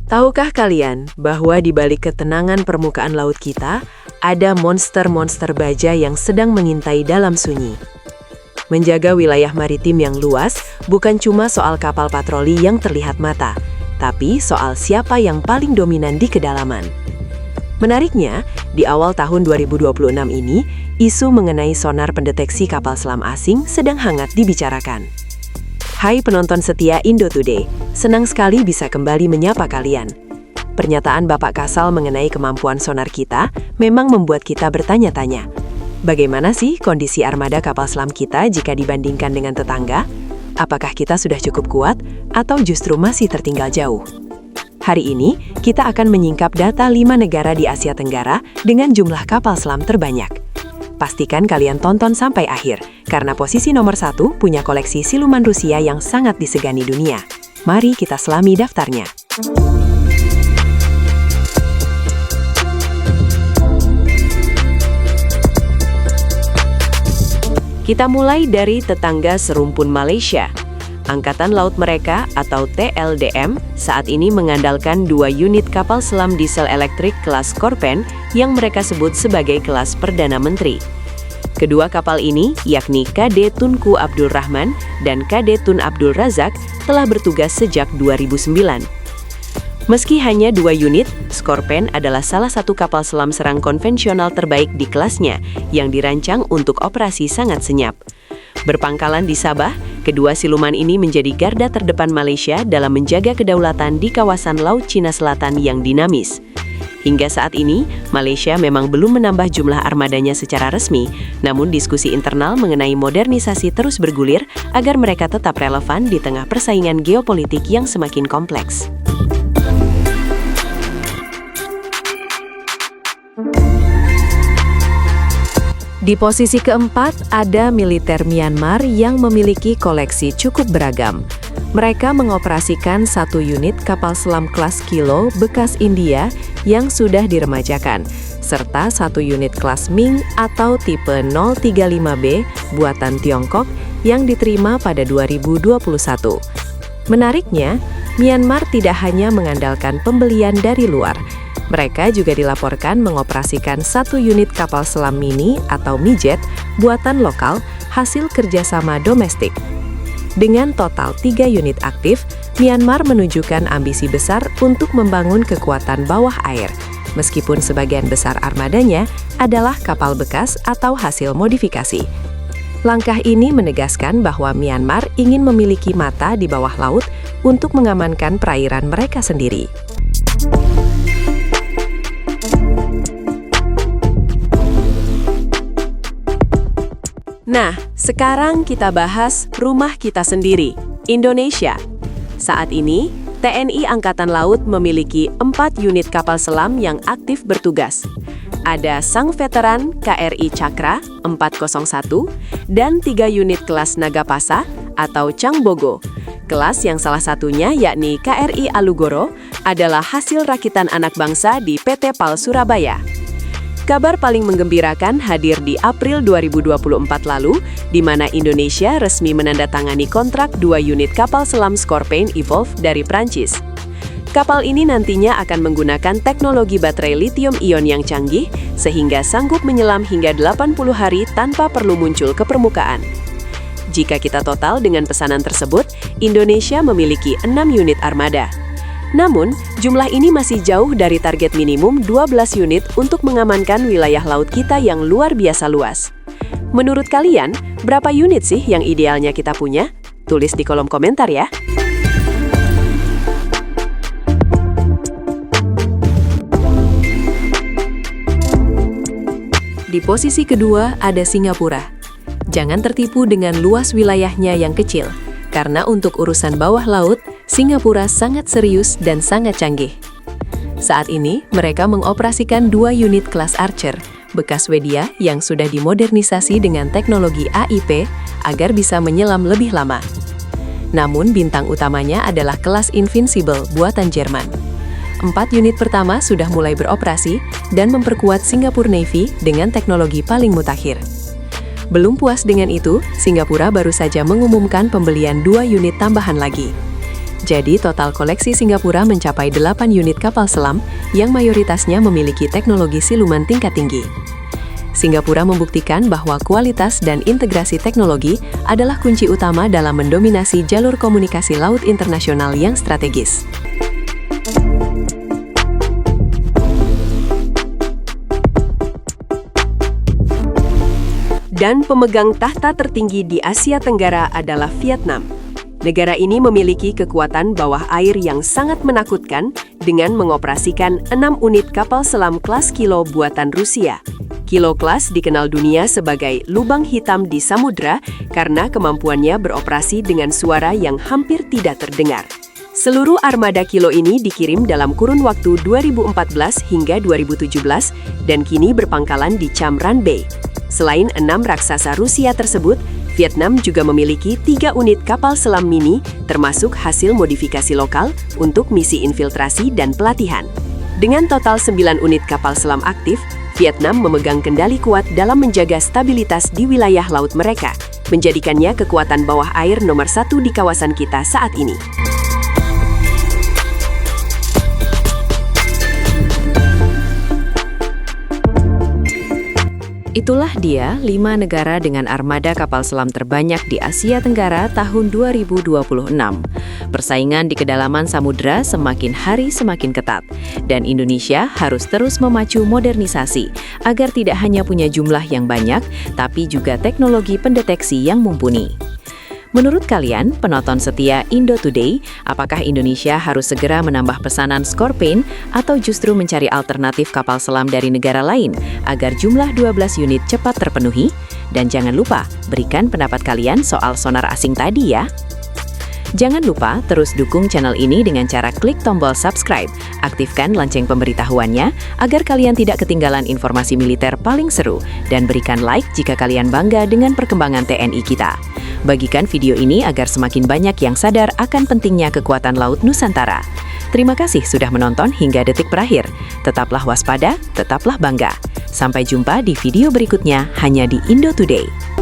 Tahukah kalian bahwa di balik ketenangan permukaan laut kita, ada monster-monster baja yang sedang mengintai dalam sunyi? Menjaga wilayah maritim yang luas bukan cuma soal kapal patroli yang terlihat mata, tapi soal siapa yang paling dominan di kedalaman. Menariknya, di awal tahun 2026 ini, isu mengenai sonar pendeteksi kapal selam asing sedang hangat dibicarakan. Hai penonton setia Indo Today, senang sekali bisa kembali menyapa kalian. Pernyataan Bapak Kasal mengenai kemampuan sonar kita memang membuat kita bertanya-tanya. Bagaimana sih kondisi armada kapal selam kita jika dibandingkan dengan tetangga? Apakah kita sudah cukup kuat atau justru masih tertinggal jauh? Hari ini, kita akan menyingkap data 5 negara di Asia Tenggara dengan jumlah kapal selam terbanyak. Pastikan kalian tonton sampai akhir, karena posisi nomor 1 punya koleksi siluman Rusia yang sangat disegani dunia. Mari kita selami daftarnya. Kita mulai dari tetangga serumpun Malaysia. Angkatan Laut mereka atau TLDM saat ini mengandalkan 2 unit kapal selam diesel elektrik kelas Scorpène yang mereka sebut sebagai kelas Perdana Menteri. Kedua kapal ini, yakni KD Tunku Abdul Rahman dan KD Tun Abdul Razak, telah bertugas sejak 2009. Meski hanya 2 unit, Scorpène adalah salah satu kapal selam serang konvensional terbaik di kelasnya yang dirancang untuk operasi sangat senyap. Berpangkalan di Sabah, kedua siluman ini menjadi garda terdepan Malaysia dalam menjaga kedaulatan di kawasan Laut Cina Selatan yang dinamis. Hingga saat ini, Malaysia memang belum menambah jumlah armadanya secara resmi, namun diskusi internal mengenai modernisasi terus bergulir agar mereka tetap relevan di tengah persaingan geopolitik yang semakin kompleks. Di posisi keempat, ada militer Myanmar yang memiliki koleksi cukup beragam. Mereka mengoperasikan 1 unit kapal selam kelas Kilo bekas India yang sudah diremajakan, serta 1 unit kelas Ming atau tipe 035B buatan Tiongkok yang diterima pada 2021. Menariknya, Myanmar tidak hanya mengandalkan pembelian dari luar. Mereka juga dilaporkan mengoperasikan 1 unit kapal selam mini atau mijet buatan lokal hasil kerjasama domestik. Dengan total 3 unit aktif, Myanmar menunjukkan ambisi besar untuk membangun kekuatan bawah air, meskipun sebagian besar armadanya adalah kapal bekas atau hasil modifikasi. Langkah ini menegaskan bahwa Myanmar ingin memiliki mata di bawah laut untuk mengamankan perairan mereka sendiri. Nah, sekarang kita bahas rumah kita sendiri, Indonesia. Saat ini, TNI Angkatan Laut memiliki 4 unit kapal selam yang aktif bertugas. Ada Sang Veteran KRI Cakra 401 dan 3 unit kelas Nagapasa atau Changbogo. Kelas yang salah satunya yakni KRI Alugoro adalah hasil rakitan anak bangsa di PT PAL Surabaya. Kabar paling menggembirakan hadir di April 2024 lalu, di mana Indonesia resmi menandatangani kontrak 2 unit kapal selam Scorpène Evolve dari Prancis. Kapal ini nantinya akan menggunakan teknologi baterai lithium-ion yang canggih, sehingga sanggup menyelam hingga 80 hari tanpa perlu muncul ke permukaan. Jika kita total dengan pesanan tersebut, Indonesia memiliki 6 unit armada. Namun, jumlah ini masih jauh dari target minimum 12 unit untuk mengamankan wilayah laut kita yang luar biasa luas. Menurut kalian, berapa unit sih yang idealnya kita punya? Tulis di kolom komentar ya. Di posisi kedua ada Singapura. Jangan tertipu dengan luas wilayahnya yang kecil, karena untuk urusan bawah laut, Singapura sangat serius dan sangat canggih. Saat ini, mereka mengoperasikan 2 unit kelas Archer, bekas Swedia yang sudah dimodernisasi dengan teknologi AIP agar bisa menyelam lebih lama. Namun, bintang utamanya adalah kelas Invincible buatan Jerman. 4 unit pertama sudah mulai beroperasi dan memperkuat Singapore Navy dengan teknologi paling mutakhir. Belum puas dengan itu, Singapura baru saja mengumumkan pembelian 2 unit tambahan lagi. Jadi total koleksi Singapura mencapai 8 unit kapal selam yang mayoritasnya memiliki teknologi siluman tingkat tinggi. Singapura membuktikan bahwa kualitas dan integrasi teknologi adalah kunci utama dalam mendominasi jalur komunikasi laut internasional yang strategis. Dan pemegang tahta tertinggi di Asia Tenggara adalah Vietnam. Negara ini memiliki kekuatan bawah air yang sangat menakutkan dengan mengoperasikan 6 unit kapal selam kelas Kilo buatan Rusia. Kilo Class dikenal dunia sebagai lubang hitam di samudra karena kemampuannya beroperasi dengan suara yang hampir tidak terdengar. Seluruh armada Kilo ini dikirim dalam kurun waktu 2014 hingga 2017 dan kini berpangkalan di Cam Ranh Bay. Selain 6 raksasa Rusia tersebut, Vietnam juga memiliki 3 unit kapal selam mini, termasuk hasil modifikasi lokal untuk misi infiltrasi dan pelatihan. Dengan total 9 unit kapal selam aktif, Vietnam memegang kendali kuat dalam menjaga stabilitas di wilayah laut mereka, menjadikannya kekuatan bawah air nomor 1 di kawasan kita saat ini. Itulah dia 5 negara dengan armada kapal selam terbanyak di Asia Tenggara tahun 2026. Persaingan di kedalaman samudra semakin hari semakin ketat, dan Indonesia harus terus memacu modernisasi agar tidak hanya punya jumlah yang banyak, tapi juga teknologi pendeteksi yang mumpuni. Menurut kalian, penonton setia Indo Today, apakah Indonesia harus segera menambah pesanan Scorpain atau justru mencari alternatif kapal selam dari negara lain agar jumlah 12 unit cepat terpenuhi? Dan jangan lupa, berikan pendapat kalian soal sonar asing tadi ya. Jangan lupa terus dukung channel ini dengan cara klik tombol subscribe, aktifkan lonceng pemberitahuannya agar kalian tidak ketinggalan informasi militer paling seru, dan berikan like jika kalian bangga dengan perkembangan TNI kita. Bagikan video ini agar semakin banyak yang sadar akan pentingnya kekuatan laut Nusantara. Terima kasih sudah menonton hingga detik berakhir. Tetaplah waspada, tetaplah bangga. Sampai jumpa di video berikutnya hanya di Indo Today.